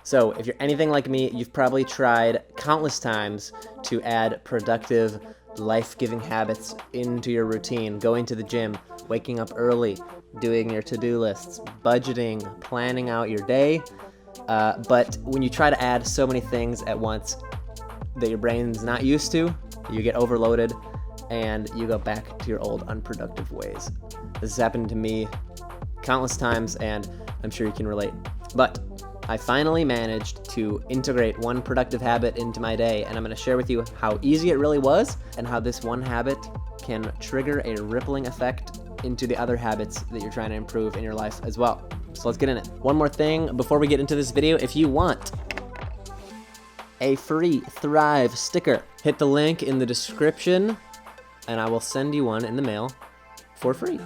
So if you're anything like me, you've probably tried countless times to add productive, life-giving habits into your routine, going to the gym, waking up early, doing your to-do lists, budgeting, planning out your day. But when you try to add so many things at once that your brain's not used to, you get overloaded and you go back to your old unproductive ways. This has happened to me countless times, and I'm sure you can relate. But I finally managed to integrate one productive habit into my day, and I'm going to share with you how easy it really was and how this one habit can trigger a rippling effect into the other habits that you're trying to improve in your life as well. So let's get in it. One more thing before we get into this video. If you want a free Thrive sticker, hit the link in the description and I will send you one in the mail for free.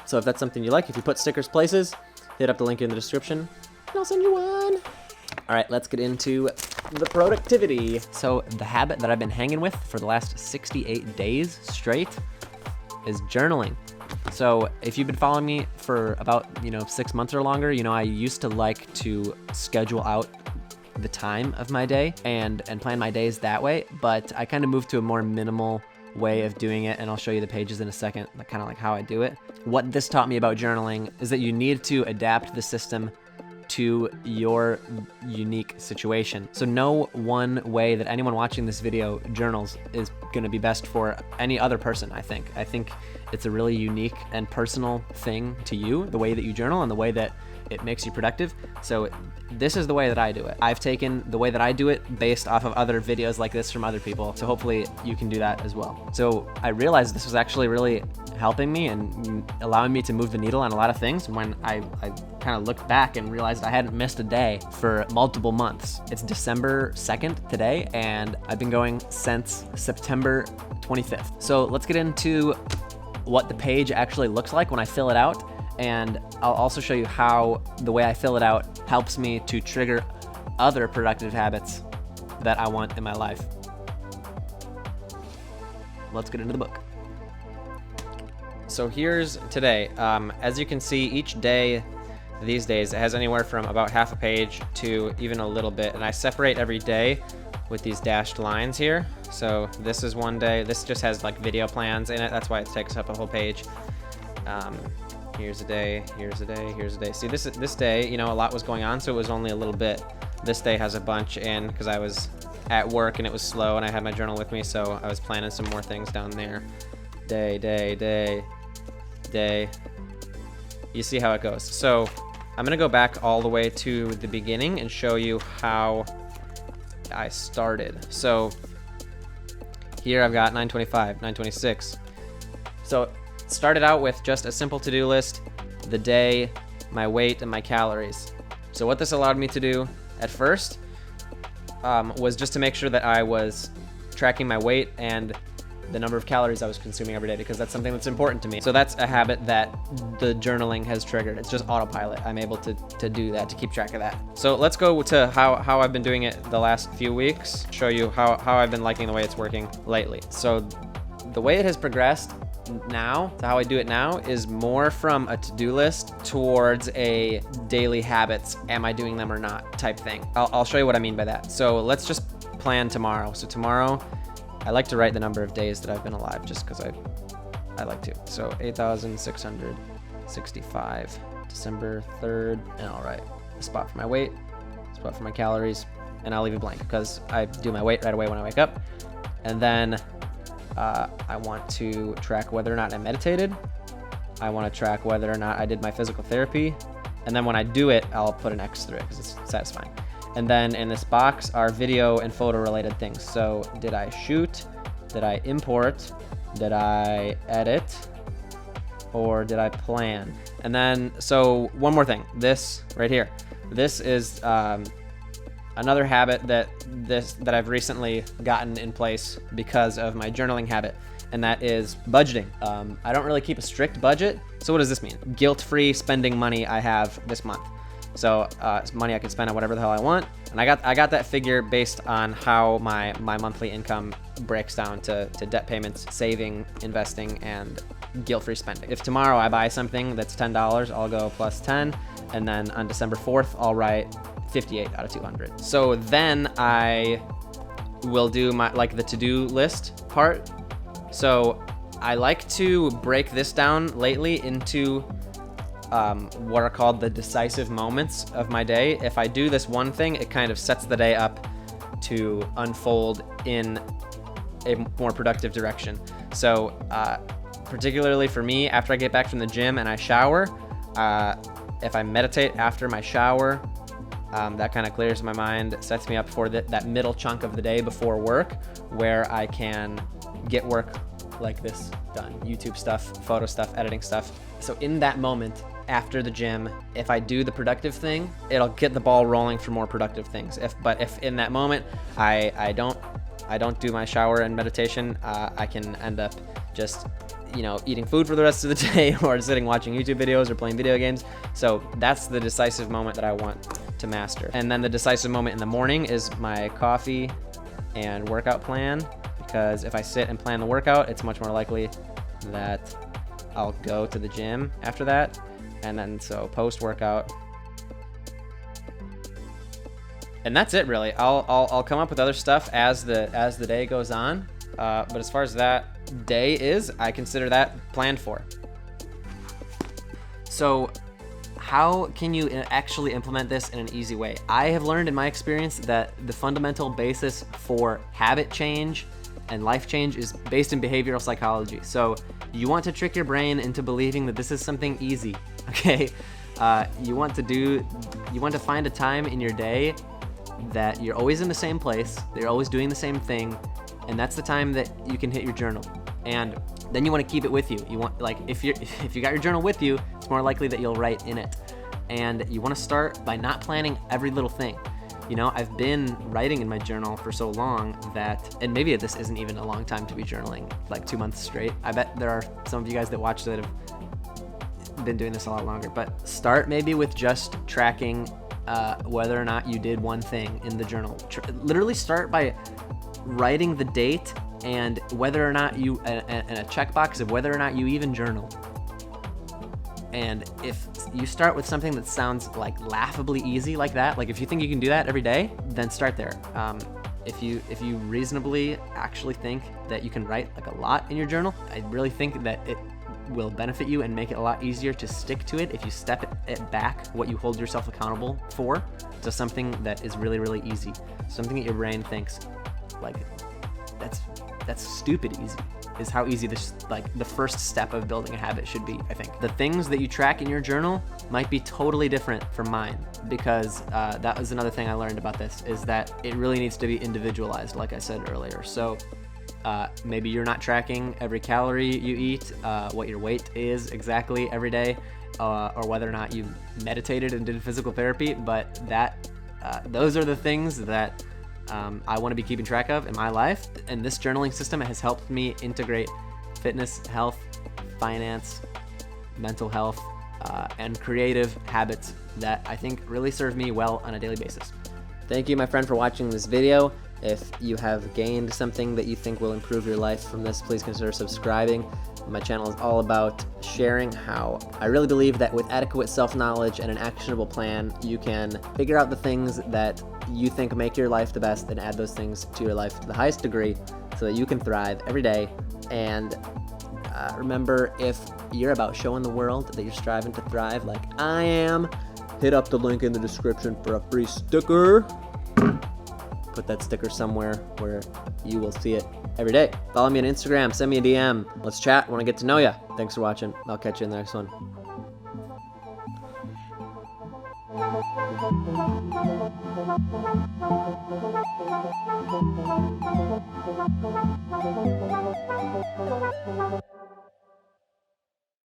So if that's something you like, if you put stickers places, hit up the link in the description and I'll send you one. All right, let's get into the productivity. So the habit that I've been hanging with for the last 68 days straight is journaling. So if you've been following me for about 6 months or longer, I used to like to schedule out the time of my day and plan my days that way, but I kind of moved to a more minimal way of doing it, and I'll show you the pages in a second, kind of like how I do it. What this taught me about journaling is that you need to adapt the system to your unique situation. So no one way that anyone watching this video journals is going to be best for any other person, I think. I think it's a really unique and personal thing to you, the way that you journal and the way that it makes you productive. So this is the way that I do it. I've taken the way that I do it based off of other videos like this from other people. So hopefully you can do that as well. So I realized this was actually really helping me and allowing me to move the needle on a lot of things when I kind of looked back and realized I hadn't missed a day for multiple months. It's December 2nd today, and I've been going since September 25th. So let's get into what the page actually looks like when I fill it out. And I'll also show you how the way I fill it out helps me to trigger other productive habits that I want in my life. Let's get into the book. So here's today. As you can see, each day these days, it has anywhere from about half a page to even a little bit. And I separate every day with these dashed lines here. So this is one day. This just has like video plans in it. That's why it takes up a whole page. Here's a day, here's a day, here's a day. See, this day, a lot was going on, so it was only a little bit. This day has a bunch in because I was at work and it was slow and I had my journal with me, so I was planning some more things down there. Day, day, day, day. You see how it goes. So I'm gonna go back all the way to the beginning and show you how I started. So here I've got 9:25, 9:26. So started out with just a simple to-do list, the day, my weight, and my calories. So what this allowed me to do at first was just to make sure that I was tracking my weight and the number of calories I was consuming every day, because that's something that's important to me. So that's a habit that the journaling has triggered. It's just autopilot. I'm able to do that, to keep track of that. So let's go to how I've been doing it the last few weeks, show you how I've been liking the way it's working lately. So the way it has progressed now, to how I do it now, is more from a to-do list towards a daily habits, am I doing them or not type thing. I'll show you what I mean by that. So let's just plan tomorrow. So tomorrow, I like to write the number of days that I've been alive just because I like to. So 8,665, December 3rd, and I'll write a spot for my weight, a spot for my calories, and I'll leave it blank because I do my weight right away when I wake up. And then I want to track whether or not I meditated. I want to track whether or not I did my physical therapy. And then when I do it, I'll put an X through it because it's satisfying. And then in this box are video and photo related things. So did I shoot? Did I import? Did I edit? Or did I plan? And then, so one more thing, this right here. This is another habit that I've recently gotten in place because of my journaling habit, and that is budgeting. I don't really keep a strict budget. So what does this mean? Guilt-free spending money I have this month. So it's money I can spend on whatever the hell I want. And I got that figure based on how my monthly income breaks down to debt payments, saving, investing, and guilt-free spending. If tomorrow I buy something that's $10, I'll go plus 10. And then on December 4th, I'll write 58 out of 200. So then I will do my the to-do list part. So I like to break this down lately into what are called the decisive moments of my day. If I do this one thing, it kind of sets the day up to unfold in a more productive direction. So particularly for me, after I get back from the gym and I shower, if I meditate after my shower, that kind of clears my mind, sets me up for that middle chunk of the day before work, where I can get work like this done. YouTube stuff, photo stuff, editing stuff. So in that moment, after the gym, if I do the productive thing, it'll get the ball rolling for more productive things. But if in that moment I don't do my shower and meditation, I can end up just eating food for the rest of the day, or sitting watching YouTube videos or playing video games. So that's the decisive moment that I want to master. And then the decisive moment in the morning is my coffee and workout plan, because if I sit and plan the workout, it's much more likely that I'll go to the gym after that. And then so post-workout, and that's it really. I'll come up with other stuff as the day goes on. But as far as that day is, I consider that planned for. So how can you actually implement this in an easy way? I have learned in my experience that the fundamental basis for habit change and life change is based in behavioral psychology. So you want to trick your brain into believing that this is something easy, okay? You want to find a time in your day that you're always in the same place, that you're always doing the same thing, and that's the time that you can hit your journal. And then you want to keep it with you. You want, if you got your journal with you, it's more likely that you'll write in it. And you want to start by not planning every little thing. I've been writing in my journal for so long that, and maybe this isn't even a long time to be journaling, like 2 months straight. I bet there are some of you guys that watch that have been doing this a lot longer. But start maybe with just tracking whether or not you did one thing in the journal. Literally start by writing the date and whether or not you, and a checkbox of whether or not you even journal. And if you start with something that sounds like laughably easy like that, like if you think you can do that every day, then start there. If you reasonably actually think that you can write like a lot in your journal, I really think that it will benefit you and make it a lot easier to stick to it if you step it back, what you hold yourself accountable for, to something that is really, really easy. Something that your brain thinks, like, that's stupid easy, is how easy this, the first step of building a habit should be, I think. The things that you track in your journal might be totally different from mine, because that was another thing I learned about this, is that it really needs to be individualized, like I said earlier. So maybe you're not tracking every calorie you eat, what your weight is exactly every day, or whether or not you meditated and did physical therapy, but those are the things that I want to be keeping track of in my life. And this journaling system has helped me integrate fitness, health, finance, mental health, and creative habits that I think really serve me well on a daily basis. Thank you, my friend, for watching this video. If you have gained something that you think will improve your life from this, please consider subscribing. My channel is all about sharing how I really believe that with adequate self-knowledge and an actionable plan, you can figure out the things that you think make your life the best and add those things to your life to the highest degree so that you can thrive every day. And remember, if you're about showing the world that you're striving to thrive like I am, hit up the link in the description for a free sticker. Put that sticker somewhere where you will see it every day. Follow me on Instagram, send me a DM. Let's chat. I want to get to know you. Thanks for watching. I'll catch you in the next one.